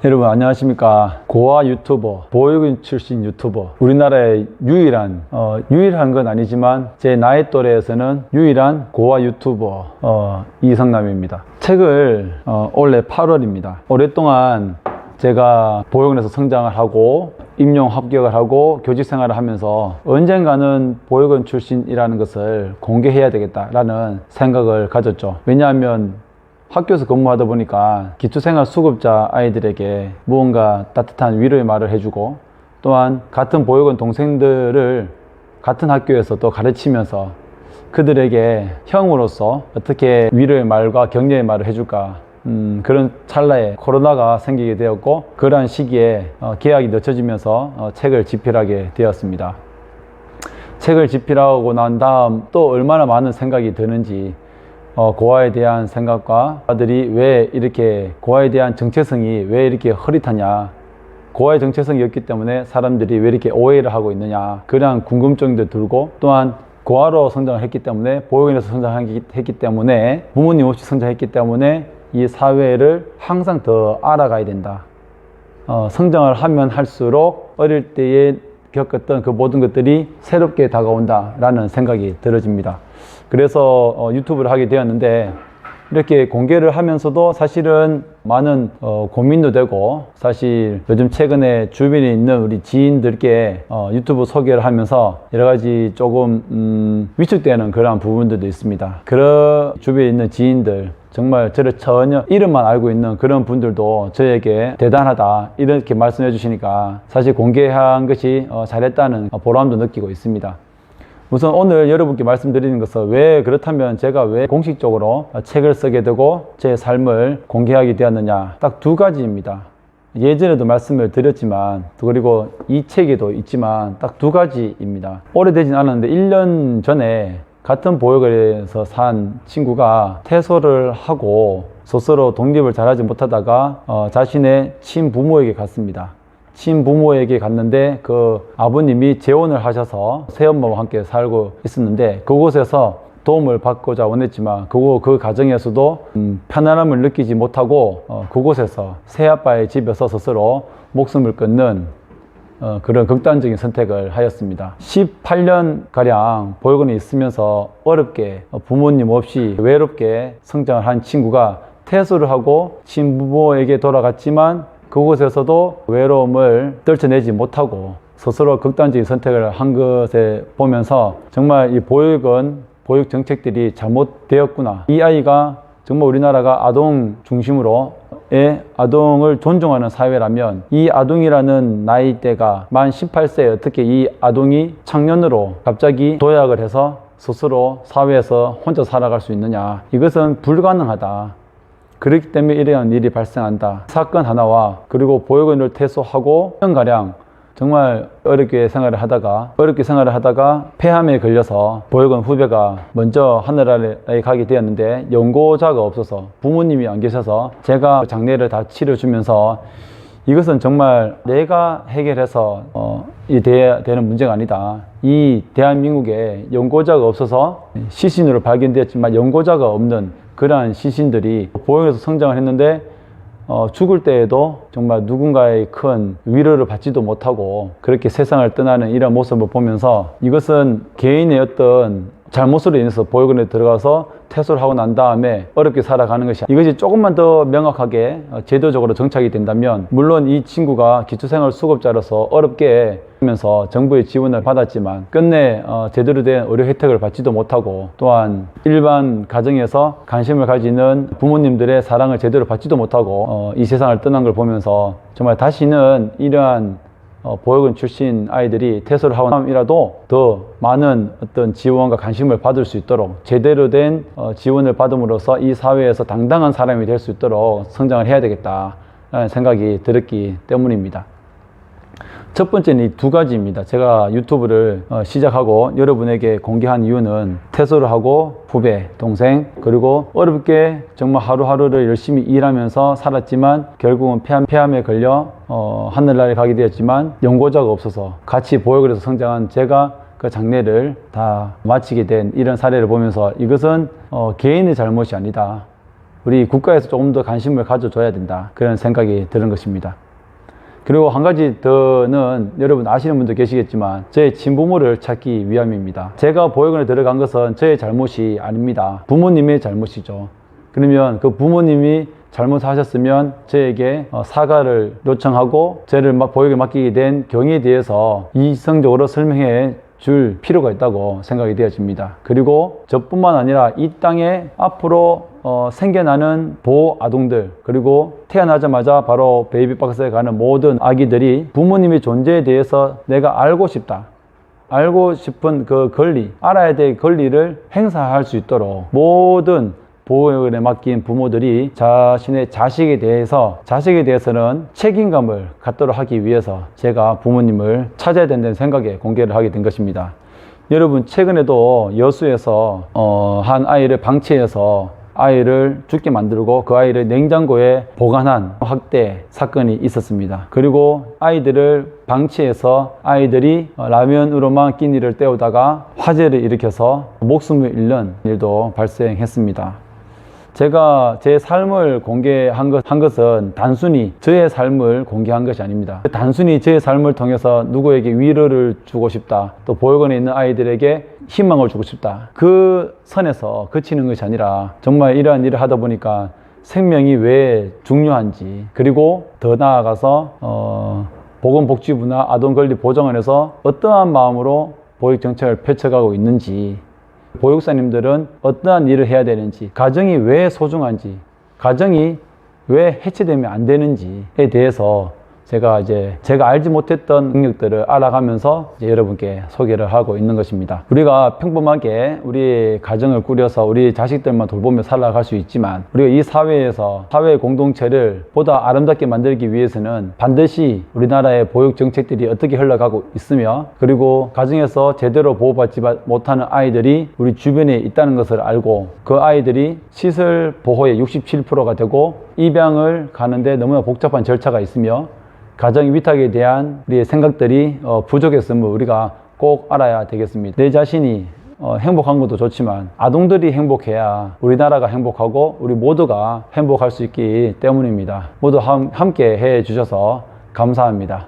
여러분 안녕하십니까. 고아 유튜버, 보육인 출신 유튜버, 우리나라의 유일한 건 아니지만 제 나이 또래에서는 유일한 고아 유튜버 이성남입니다. 책을 올해 8월입니다 오랫동안 제가 보육원에서 성장을 하고 임용 합격을 하고 교직 생활을 하면서 언젠가는 보육원 출신이라는 것을 공개해야 되겠다라는 생각을 가졌죠. 왜냐하면 학교에서 근무하다 보니까 기초생활 수급자 아이들에게 무언가 따뜻한 위로의 말을 해주고, 또한 같은 보육원 동생들을 같은 학교에서 또 가르치면서 그들에게 형으로서 어떻게 위로의 말과 격려의 말을 해줄까, 그런 찰나에 코로나가 생기게 되었고, 그러한 시기에 계약이 늦춰지면서 책을 집필하게 되었습니다. 책을 집필하고 난 다음 또 얼마나 많은 생각이 드는지, 고아에 대한 생각과 아들이 왜 이렇게, 고아에 대한 정체성이 왜 이렇게 흐릿하냐, 고아의 정체성이 없기 때문에 사람들이 왜 이렇게 오해를 하고 있느냐, 그런 궁금증도 들고, 또한 고아로 성장을 했기 때문에, 보육원에서 성장했기 때문에, 부모님 없이 성장했기 때문에 이 사회를 항상 더 알아가야 된다. 성장을 하면 할수록 어릴 때에 겪었던 그 모든 것들이 새롭게 다가온다 라는 생각이 들어집니다. 그래서 유튜브를 하게 되었는데, 이렇게 공개를 하면서도 사실은 많은 고민도 되고, 사실 요즘 최근에 주변에 있는 우리 지인들께 유튜브 소개를 하면서 여러 가지 조금 위축되는 그러한 부분들도 있습니다. 그런 주변에 있는 지인들, 정말 저를 전혀 이름만 알고 있는 그런 분들도 저에게 대단하다 이렇게 말씀해 주시니까 사실 공개한 것이 잘했다는 보람도 느끼고 있습니다. 우선 오늘 여러분께 말씀드리는 것은, 왜 그렇다면 제가 왜 공식적으로 책을 쓰게 되고 제 삶을 공개하게 되었느냐, 딱 두 가지입니다. 예전에도 말씀을 드렸지만, 그리고 이 책에도 있지만 딱 두 가지입니다. 오래되진 않았는데 1년 전에 같은 보육원에서 산 친구가 퇴소를 하고 스스로 독립을 잘하지 못하다가 자신의 친부모에게 갔습니다. 친부모에게 갔는데 그 아버님이 재혼을 하셔서 새엄마와 함께 살고 있었는데, 그곳에서 도움을 받고자 원했지만 그 가정에서도 편안함을 느끼지 못하고 그곳에서 새아빠의 집에서 스스로 목숨을 끊는 그런 극단적인 선택을 하였습니다. 18년가량 보육원에 있으면서 어렵게 부모님 없이 외롭게 성장을 한 친구가 퇴소를 하고 친부모에게 돌아갔지만, 그곳에서도 외로움을 떨쳐내지 못하고 스스로 극단적인 선택을 한 것에 보면서 정말 이 보육원, 보육 정책들이 잘못되었구나. 이 아이가 정말 우리나라가 아동 중심으로의 아동을 존중하는 사회라면, 이 아동이라는 나이대가 만 18세에 어떻게 이 아동이 청년으로 갑자기 도약을 해서 스스로 사회에서 혼자 살아갈 수 있느냐. 이것은 불가능하다. 그렇기 때문에 이러한 일이 발생한다. 사건 하나와, 그리고 보육원을 퇴소하고 1년가량 정말 어렵게 생활을 하다가 폐암에 걸려서 보육원 후배가 먼저 하늘나라에 가게 되었는데, 연고자가 없어서, 부모님이 안 계셔서 제가 장례를 다 치러주면서, 이것은 정말 내가 해결해서 돼야 되는 문제가 아니다. 이 대한민국에 연고자가 없어서 시신으로 발견되었지만 연고자가 없는 그러한 시신들이 보육원에서 성장을 했는데 죽을 때에도 정말 누군가의 큰 위로를 받지도 못하고 그렇게 세상을 떠나는 이런 모습을 보면서, 이것은 개인의 어떤 잘못으로 인해서 보육원에 들어가서 퇴소를 하고 난 다음에 어렵게 살아가는 것이, 이것이 조금만 더 명확하게 제도적으로 정착이 된다면, 물론 이 친구가 기초생활 수급자로서 어렵게 하면서 정부의 지원을 받았지만 끝내 제대로 된 의료 혜택을 받지도 못하고, 또한 일반 가정에서 관심을 가지는 부모님들의 사랑을 제대로 받지도 못하고 이 세상을 떠난 걸 보면서, 정말 다시는 이러한 보육원 출신 아이들이 퇴소를 하고 나면이라도 더 많은 어떤 지원과 관심을 받을 수 있도록, 제대로 된 지원을 받음으로써 이 사회에서 당당한 사람이 될 수 있도록 성장을 해야 되겠다라는 생각이 들었기 때문입니다. 첫 번째는 이 두 가지입니다. 제가 유튜브를 시작하고 여러분에게 공개한 이유는, 퇴소를 하고 후배, 동생, 그리고 어렵게 정말 하루하루를 열심히 일하면서 살았지만 결국은 폐암에 걸려 하늘나라에 가게 되었지만, 연고자가 없어서 같이 보육원에서 성장한 제가 그 장례를 다 마치게 된 이런 사례를 보면서, 이것은 개인의 잘못이 아니다. 우리 국가에서 조금 더 관심을 가져줘야 된다, 그런 생각이 드는 것입니다. 그리고 한 가지 더는 여러분 아시는 분도 계시겠지만 제 친부모를 찾기 위함입니다. 제가 보육원에 들어간 것은 저의 잘못이 아닙니다. 부모님의 잘못이죠. 그러면 그 부모님이 잘못하셨으면 저에게 사과를 요청하고 저를 보육에 맡기게 된 경위에 대해서 이성적으로 설명해 줄 필요가 있다고 생각이 되어집니다. 그리고 저뿐만 아니라 이 땅에 앞으로 생겨나는 보아동들, 그리고 태어나자마자 바로 베이비박스에 가는 모든 아기들이 부모님의 존재에 대해서 내가 알고 싶다, 알고 싶은 그 권리, 알아야 될 권리를 행사할 수 있도록 모든 보육원에 맡긴 부모들이 자신의 자식에 대해서는 책임감을 갖도록 하기 위해서 제가 부모님을 찾아야 된다는 생각에 공개를 하게 된 것입니다. 여러분, 최근에도 여수에서 한 아이를 방치해서 아이를 죽게 만들고 그 아이를 냉장고에 보관한 학대 사건이 있었습니다. 그리고 아이들을 방치해서 아이들이 라면으로만 끼니를 때우다가 화재를 일으켜서 목숨을 잃는 일도 발생했습니다. 제가 제 삶을 공개한 것은 단순히 저의 삶을 공개한 것이 아닙니다. 단순히 저의 삶을 통해서 누구에게 위로를 주고 싶다, 또 보육원에 있는 아이들에게 희망을 주고 싶다, 그 선에서 그치는 것이 아니라 정말 이러한 일을 하다 보니까 생명이 왜 중요한지, 그리고 더 나아가서 보건복지부나 아동권리보장원에서 어떠한 마음으로 보육정책을 펼쳐가고 있는지, 보육사님들은 어떠한 일을 해야 되는지, 가정이 왜 소중한지, 가정이 왜 해체되면 안 되는지에 대해서 제가 알지 못했던 능력들을 알아가면서 여러분께 소개를 하고 있는 것입니다. 우리가 평범하게 우리 가정을 꾸려서 우리 자식들만 돌보며 살아갈 수 있지만, 우리가 이 사회에서 사회 공동체를 보다 아름답게 만들기 위해서는 반드시 우리나라의 보육 정책들이 어떻게 흘러가고 있으며, 그리고 가정에서 제대로 보호받지 못하는 아이들이 우리 주변에 있다는 것을 알고 그 아이들이 시설 보호의 67%가 되고 입양을 가는데 너무나 복잡한 절차가 있으며 가정 위탁에 대한 우리의 생각들이 부족했음을 우리가 꼭 알아야 되겠습니다. 내 자신이 행복한 것도 좋지만 아동들이 행복해야 우리나라가 행복하고 우리 모두가 행복할 수 있기 때문입니다. 모두 함께 해 주셔서 감사합니다.